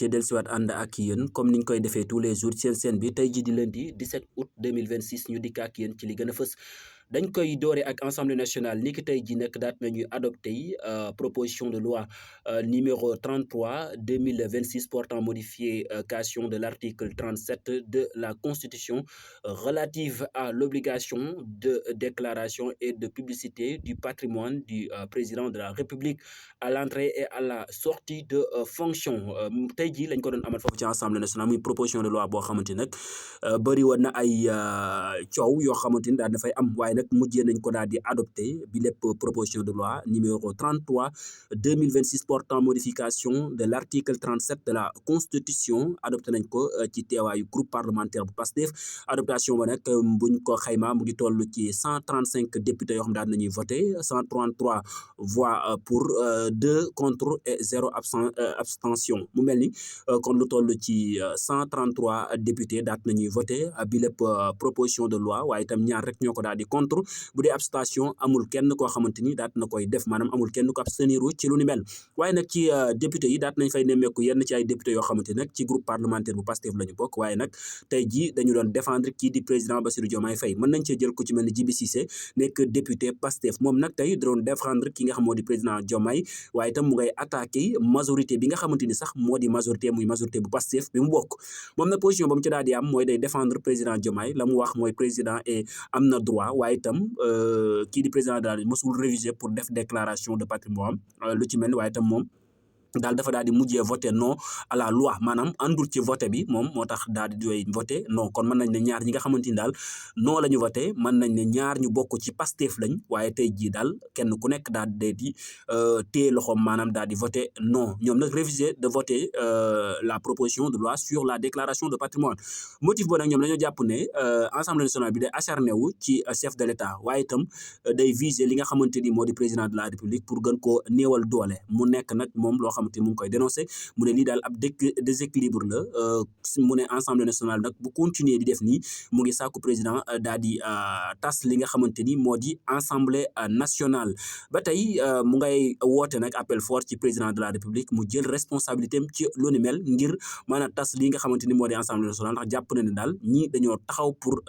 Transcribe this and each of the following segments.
mbégte dellusiwaat ànd ak yéen comme niñ koy defee tous les jours seen scène bi tey jii di lundi 17 août 2026 ñu dikk ak yéen ci li gën a fës dañ koy doore ak Assemblée nationale ni ki tey jii nag daat nañuy adopté proposition de loi numéro 33 2026 portant modification de l'article 37 de la Constitution relative à l'obligation de déclaration et de publicité du patrimoine du président de la République à l'entrée et à la sortie de fonction tey jii lañ ko doon amal foofu ci Assemblée nationale muy proposition de loi boo xamante nag bëri woon na ay coow yoo xamante ni daal dafay am waaye nag mujjee nañ ko daal di adopté bi lépp proposition de loi numéro 33 2026 portant modification de l'article 37 de la Constitution adopté nañ ko ci teewaayu groupe parlementaire bu PASTEF adoptation ba nag buñ ko xayma mu ngi toll ci 135 députés yoo xam daal nañuy voté 133 voix pour 2 contre et 0 abstention mu mel ni kon lu toll ci 133 députés daat nañuy voté bi lépp proposition de loi waaye itam ñaar rek ñoo ko daal di contre bu dee abstention amul kenn koo xamante ni daat na koy def maanaam amul kenn ko abstenir ci lu ni mel waaye nag ci député yi daat nañ fay nemmeeku yenn ci ay députés yoo xamante nag ci groupe parlementaire bu Pastef la ñu bokk waaye nag tey jii dañu doon défendre kii di président Bassirou Diomaye Faye mën nañ cee jël ku ci mel ni Djibi Cissé nekk député Pastef moom nag tey da doon défendre ki nga xam moo di président Diomaye waaye itam mu ngay attaqué majorité bi nga xamante ni sax moo di majorité muy majorité bu Pastef bi mu bokk moom nag position ba mu ci daal di am mooy day défendre président Diomaye la mu wax mooy président et am na droit waaye itam kii di président daal mosul réviser pour def déclaration de patrimoine lu ci mel ni waaye itam moom daal dafa daal di mujjee voté non à la loi maanaam àndul ci voté bi moom moo tax daal di doy voté non kon mën nañ ne ñaar ñi nga xamante ni daal non la ñu voté mën nañ ne ñaar ñu bokk ci Pastef lañ waaye tey jii daal kenn ku nekk daal di téye loxoom maanaam daal di voté non ñoom nag révisé de voter la proposition de loi sur la déclaration de patrimoine motif boo nag ñoom dañoo jàpp ne Assemblée nationale bi day acharné wu ci chef de l'État waaye itam day viser li nga xamante ni moo di président de la République pour gën koo néewal doole mu nekk nag moom loo xam mu ngi koy dénoncé mu ne lii daal ab déséquilibre la mu ne Assemblée nationale nag bu continuer di def nii mu ngi sàkku président daal di tas li nga xamante ni moo di Assemblée nationale ba tey mu ngay woote nag appel fort ci président de la République mu jël responsabilité am ci lu ni mel ngir mën a tas li nga xamante ni moo di Assemblée nationale ndax jàpp na ne daal ñii dañoo taxaw pour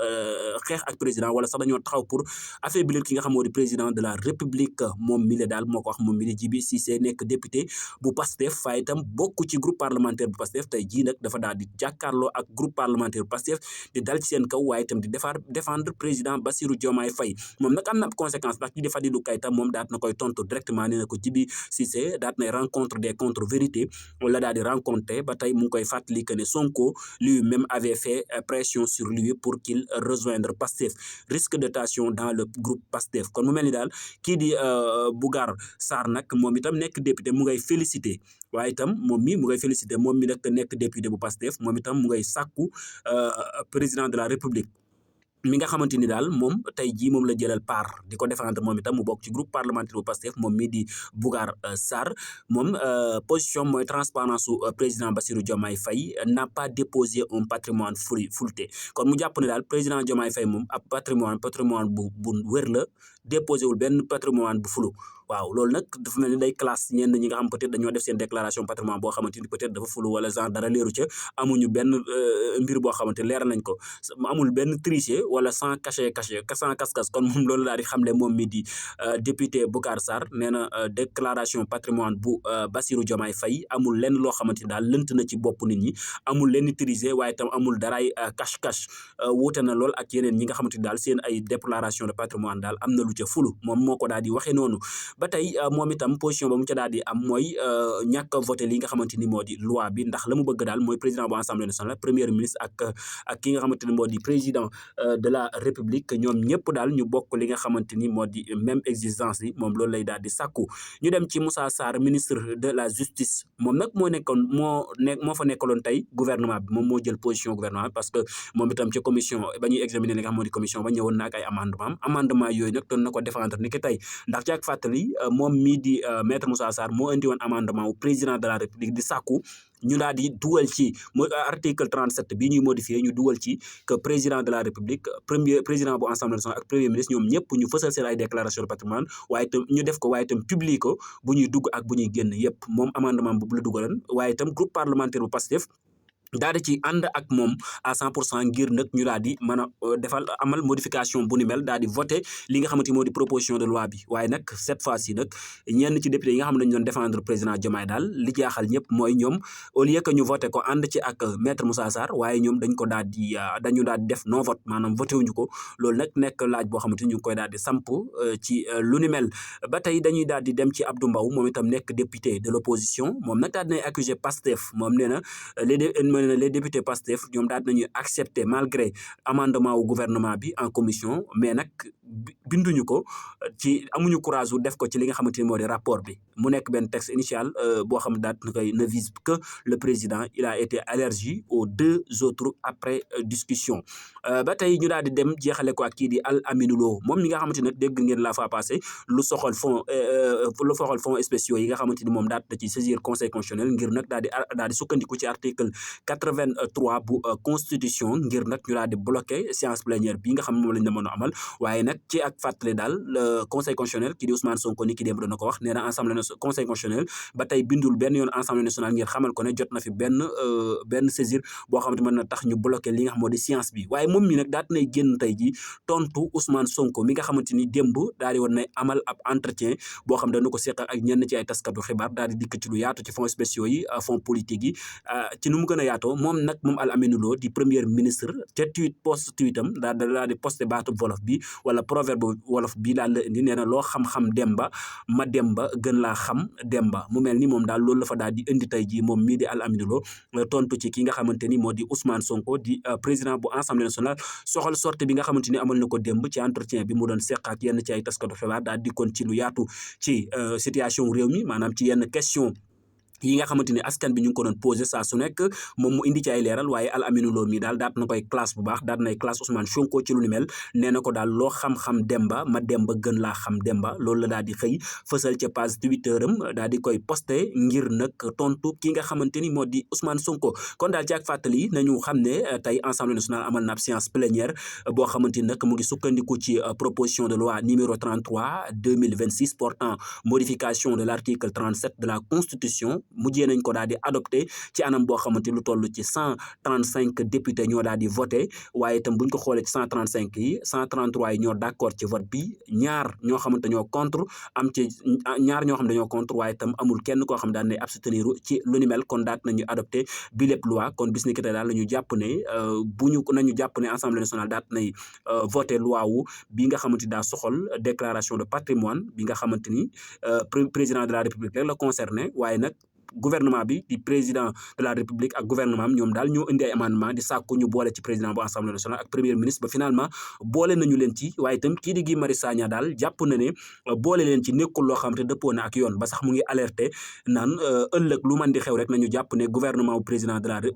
xeex ak président wala sax dañoo taxaw pour affaiblir ki nga xam moo di président de la République moom mi le daal moo ko wax moom mi di Djibi Cissé nekk député bu Pastef waaye itam bokk ci groupe parlementaire bu Pastef tey jii nag dafa daal di jàkkaarloo ak groupe parlementaire bu Pastef di dal ci seen kaw waaye itam di défendre président Bassirou Diomaye Faye moom nag am na conséquence ndax kii di Fadilou Keita moom daat na koy tontu directement nee na ko Djibi Cissé daat nay rencontre des contre-vérités wala daal di rencontré ba tey mu ngi koy fàttali que ne Sonko lui-même avait fait pression sur lui pour qu'il rejoindre Pastef risque de tension dans le groupe Pastef kon mu mel ni daal kii di Bougar Sarr nag moom itam nekk député mu ngay félicité waaye itam moom mi mu ngay félicité moom mi nag nekk député bu Pastef moom itam mu ngay sàkku président de la République mi nga xamante ni daal moom tey jii moom la jëlal part di ko défendre moom itam mu bokk ci groupe parlementaire bu Pastef moom mii di Bougar Sarr moom position mooy transparence su président Bassirou Diomaye Faye n'a pas déposé un patrimoine flouté kon mu jàpp ne daal président Diomaye Faye moom ab patrimoine bu wér la déposé wul benn patrimoine bu flou waaw loolu nag dafa mel ni day classe ñenn ñi nga xam peut-être dañoo def seen déclaration patrimoine boo xamante ni peut-être dafa flou wala genre dara leeru ca amuñu benn mbir boo xamante leeral nañ ko amul benn tricher wala sans sans cache-cache kon moom loolu daal di xamle moom mi di député Bougar Sarr nee na déclaration patrimoine bu Bassirou Diomaye Faye amul lenn loo xamante ni daal lënt na ci bopp nit ñi amul lenn tricher waaye itam amul daraay cache-cache wuute na lool ak yeneen ñi nga xamante ni daal seen ay déclaration de patrimoine daal am na lu ca flou moom moo ko daal di waxee noonu ba tey moom itam position ba mu ca daal di am mooy ñàkk a voté li nga xamante ni moo di loi bi ndax la mu bëgg daal mooy président bu Assemblée nationale premier ministre ak ki nga xamante ni moo di président de la République ñoom ñëpp daal ñu bokk li nga xamante ni moo di même exigence yi moom loolu lay daal di sàkku ñu dem ci Moussa Sarr ministre de la justice moom nag moo fa nekkaloon tey gouvernement bi moom moo jël position gouvernement bi parce que moom itam ci commission ba ñuy examiner li nga xam moo di commission ba ñëwoon na ak ay amendement yooyu nag doon na ko défendre ni ki tey ndax ci ak fàttali moom mii di maître Moussa Sarr moo indi woon amendement wu président de la république di sàkku ñu daal di dugal ci article 37 bii ñuy modifié ñu dugal ci que président de la république président bu assemblée nationale ak premier ministre ñoom ñëpp ñu fësal seen ay déclaration de patrimoine waaye itam ñu def ko waaye itam publier ko bu ñuy dugg ak bu ñuy génn yëpp moom amendement boobu la dugaloon waaye itam groupe parlementaire bu Pastef daal di ci ànd ak moom à 100% ngir nag ñu daal di mën a defal amal modification bu ni mel daal di voté li nga xamante ni moo di proposition de loi bi waaye nag cette fois-ci nag ñenn ci député yi nga xam ne dañu doon défendre président Diomaye daal li jaaxal ñëpp mooy ñoom au lieu que ñu voté ko ànd ci ak maître Moussa Sarr waaye ñoom dañ ko daal di dañu daal di def non vote maanaam voté wuñu ko loolu nag nekk laaj boo xamante ni ñu ngi koy daal di samp ci lu ni mel ba tey dañuy daal di dem ci Abdou Mbow moom itam nekk député de l'opposition moom nag daal dinay accusé Pastef moom nee na les députés Pastef ñoom daal dinañuy accepter malgré amendement wu gouvernement bi en commission mais nag binduñu ko ci amuñu courage wu def ko ci li nga xamante ni moo di rapport bi mu nekk benn texte initial boo xam ne daal na koy ne vise que le président il a été allergie aux deux autres après discussion ba tey ñu daal di dem jeexale ko ak kii di Al Aminou Lo moom mi nga xamante ni nag dégg ngeen la fois passé lu soxal fonds spéciaux yi nga xamante ni moom daal da ci saisir conseil constitutionnel ngir nag daal di sukkandiku ci article 83 bu constitution ngir nag ñu daal di bloqué séance plénière bi nga xam ne moom lañ la mën a amal waaye nag ci ak fàttali daal le conseil constitutionnel kii di Ousmane Sonko ni ki démb doon na ko wax nee na assemblée conseil constitutionnel ba tey bindul benn yoon assemblée nationale ngir xamal ko ne jot na fi benn saisir boo xamante mën na tax ñu bloqué li nga xam moo di séance bi waaye moom mi nag daat nay génn tey ji tontu Ousmane Sonko mi nga xamante ni démb daal di woon nay amal ab entretien boo xam dana ko seq ak ñenn ci ay taskatu xibaar daal di dikk ci lu yaatu ci fonds spéciaux yi fonds politique yi ci nu mu gën a yaatoo moom Al Aminou Lo di premier ministre ca tweetam daal di posté baatu wolof bi wala proverbe wolof bi daal la indi nee na loo xam-xam Demba ma Demba gën laa xam Demba mu mel ni moom daal loolu la fa daal di indi tey jii moom mii di Al Aminou Lo tontu ci ki nga xamante ni moo di Ousmane Sonko di président bu Assemblée nationale soxal sortie bi nga xamante ni amal na ko démb ci entretien bi mu doon seq ak yenn ci ay taskatu xibaar daal di kon ci lu yaatu ci situation réew mi maanaam ci yenn question yi nga xamante ni askan bi ñu ngi ko doon posé saa su nekk moom mu indi ci ay leeral waaye Al Aminou Lo mi daal daat na koy classe bu baax daat nay classe Ousmane Sonko ci lu ni mel nee na ko daal loo xam-xam Demba ma Demba gën laa xam Demba loolu la daal di xëy fësal ca page Twitter am daal di koy posté ngir nag tontu ki nga xamante ni moo di Ousmane Sonko kon daal ci ak fàttali nañu xam ne tey Assemblée nationale amal na ab séance plénière boo xamante ni nag mu ngi sukkandiku ci proposition de loi numéro 33/2026 portant modification de l'article 37 de la constitution mujjee nañ ko daal di adopté ci anam boo xamante lu toll ci 135 députés ñoo daal di voté waaye itam buñ ko xoolee ci 135 yi 133 yi ñoo d'accord ci vote bi ñaar ñoo xamante ñoo contre am ci ñaar ñoo xam dañoo contre waaye itam amul kenn koo xam daan nay abstenir ci lu ni mel kon daat nañu adopté bi lépp loi kon bis ni ki tey daal la ñu jàpp ne nañu jàpp ne Assemblée nationale daat nay voté loi wu bi nga xamante daa soxal déclaration de patrimoine bi nga xamante ni président de la république rek la concerné waaye nag gouvernement bi di président de la république ak gouvernement am ñoom daal ñoo indi ay amendement di sàkku ñu boole ci président bu assemblée nationale ak premier ministre ba finalement boole nañu leen ci waaye itam kii di Guy Marius Sagna daal jàpp na ne boole leen ci nekkul loo xam te dëppoo na ak yoon ba sax mu ngi alerté naan ëllëg lu man di xew rek nañu jàpp ne gouvernement bu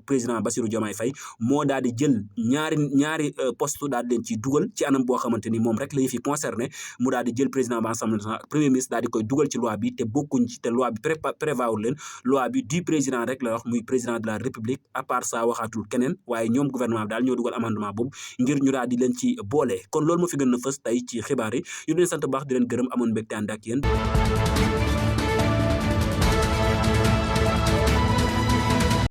président Bassirou Diomaye Faye moo daal di jël ñaari poste daal di leen ci dugal ci anam boo xamante ni moom rek la yëf yi concerné mu daal di jël président bu assemblée nationale ak premier ministre daal di koy dugal ci loi bi te bokkuñ ci te loi bi prévoir leen loi bi du président rek la wax muy président de la république à part ça waxaatul keneen waaye ñoom gouvernement bi daal ñoo dugal amendement boobu ngir ñu daal di leen ci boole kon loolu moo fi gën a fës tey ci xibaar yi ñu leen sant bu baax di leen gërëm amoon mbégte ànd ak yéen